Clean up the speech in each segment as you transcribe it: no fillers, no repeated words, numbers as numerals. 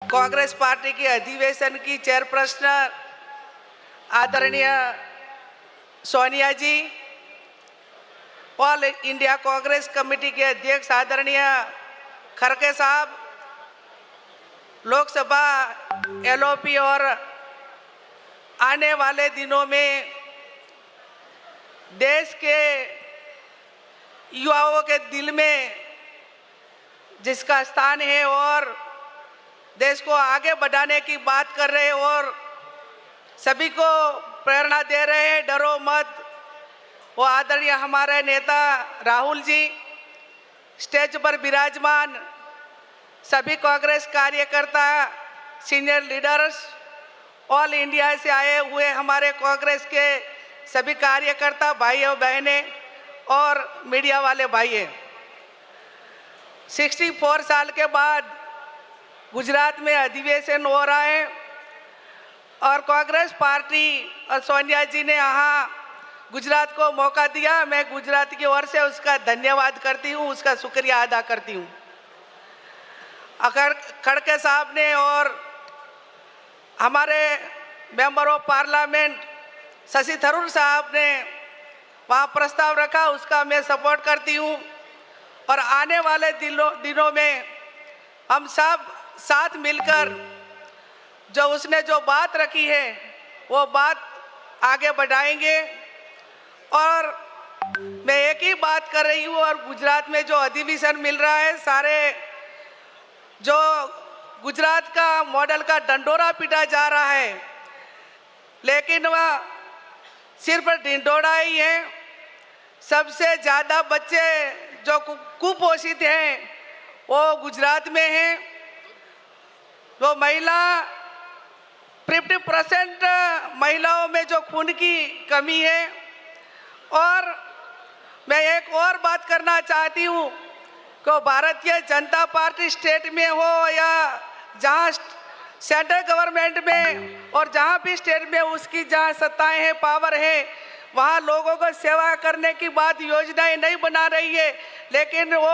Congress party के अधिवेशन की चेयरपर्सन आदरणीय सोनिया जी, ऑल इंडिया कांग्रेस कमेटी के अध्यक्ष आदरणीय खड़गे साहब, लोकसभा एलओपी और आने वाले दिनों में देश के युवाओं के दिल में जिसका स्थान है और देश को आगे बढ़ाने की बात कर रहे हैं और सभी को प्रेरणा दे रहे हैं, डरो मत, वो आदरणीय हमारे नेता राहुल जी, स्टेज पर विराजमान सभी कांग्रेस कार्यकर्ता, सीनियर लीडर्स, ऑल इंडिया से आए हुए हमारे कांग्रेस के सभी कार्यकर्ता भाई और बहनें और मीडिया वाले भाई, 64 साल के बाद गुजरात में अधिवेशन हो रहा है और कांग्रेस पार्टी और सोनिया जी ने यहाँ गुजरात को मौका दिया। मैं गुजरात की ओर से उसका धन्यवाद करती हूँ, उसका शुक्रिया अदा करती हूँ। अगर खड़गे साहब ने और हमारे member of parliament Shashi Tharoor साहब ने वहाँ प्रस्ताव रखा, उसका मैं सपोर्ट करती हूँ और आने वाले दिनों में हम सब साथ मिलकर जो उसने जो बात रखी है वो बात आगे बढ़ाएंगे। और मैं एक ही बात कर रही हूँ, और गुजरात में जो अधिवेशन मिल रहा है, सारे जो गुजरात का मॉडल का डंडोरा पीटा जा रहा है, लेकिन वह सिर्फ ढिंढोरा ही है। सबसे ज़्यादा बच्चे जो कुपोषित हैं वो गुजरात में हैं। वो महिला 50% महिलाओं में जो खून की कमी है। और मैं एक और बात करना चाहती हूँ कि भारतीय जनता पार्टी स्टेट में हो या जहाँ सेंट्रल गवर्नमेंट में और जहाँ भी स्टेट में उसकी जहाँ सत्ताएं हैं, पावर है, वहाँ लोगों को सेवा करने की बात योजनाएं नहीं बना रही है, लेकिन वो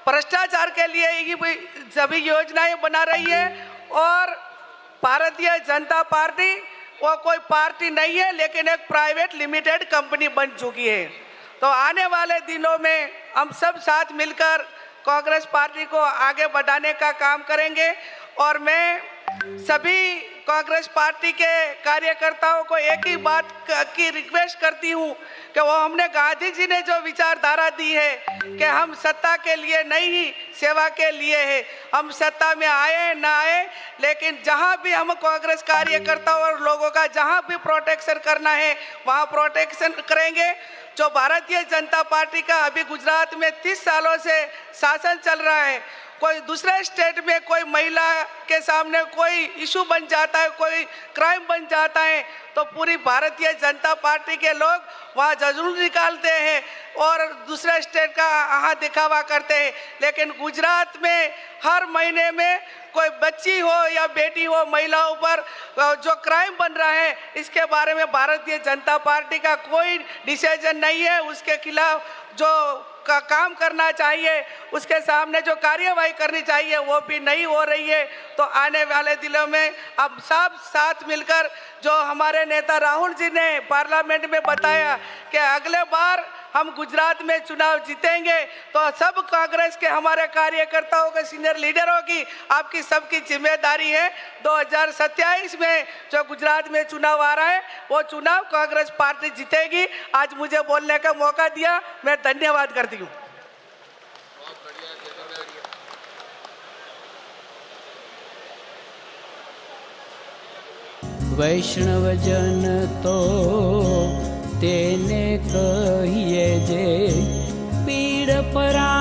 भ्रष्टाचार के लिए ही सभी योजनाएं बना रही है। और भारतीय जनता पार्टी वो कोई पार्टी नहीं है, लेकिन एक प्राइवेट लिमिटेड कंपनी बन चुकी है। तो आने वाले दिनों में हम सब साथ मिलकर कांग्रेस पार्टी को आगे बढ़ाने का काम करेंगे। और मैं सभी कांग्रेस पार्टी के कार्यकर्ताओं को एक ही बात की रिक्वेस्ट करती हूँ कि वो हमने गांधी जी ने जो विचारधारा दी है कि हम सत्ता के लिए नहीं, सेवा के लिए है। हम सत्ता में आए ना आए, लेकिन जहाँ भी हम कांग्रेस कार्यकर्ताओं और लोगों का जहाँ भी प्रोटेक्शन करना है वहाँ प्रोटेक्शन करेंगे। जो भारतीय जनता पार्टी का अभी गुजरात में 30 सालों से शासन चल रहा है, कोई दूसरे स्टेट में कोई महिला के सामने कोई इशू बन जाता है, कोई क्राइम बन जाता है, तो पूरी भारतीय जनता पार्टी के लोग वहाँ जरूर निकालते हैं और दूसरे स्टेट का यहाँ दिखावा करते हैं। लेकिन गुजरात में हर महीने में कोई बच्ची हो या बेटी हो, महिलाओं पर जो क्राइम बन रहा है, इसके बारे में भारतीय जनता पार्टी का कोई डिसीजन नहीं है। उसके खिलाफ जो का काम करना चाहिए, उसके सामने जो कार्यवाही करनी चाहिए, वो भी नहीं हो रही है। तो आने वाले दिनों में हम सब साथ मिलकर, जो हमारे नेता राहुल जी ने पार्लियामेंट में बताया कि अगले बार हम गुजरात में चुनाव जीतेंगे, तो सब कांग्रेस के हमारे कार्यकर्ताओं के सीनियर लीडरों की, आपकी सबकी जिम्मेदारी है। 2027 में जो गुजरात में चुनाव आ रहा है, वो चुनाव कांग्रेस पार्टी जीतेगी। आज मुझे बोलने का मौका दिया, मैं धन्यवाद करती हूँ। वैष्णवजन तो तेने कहिए जे पीड़ परा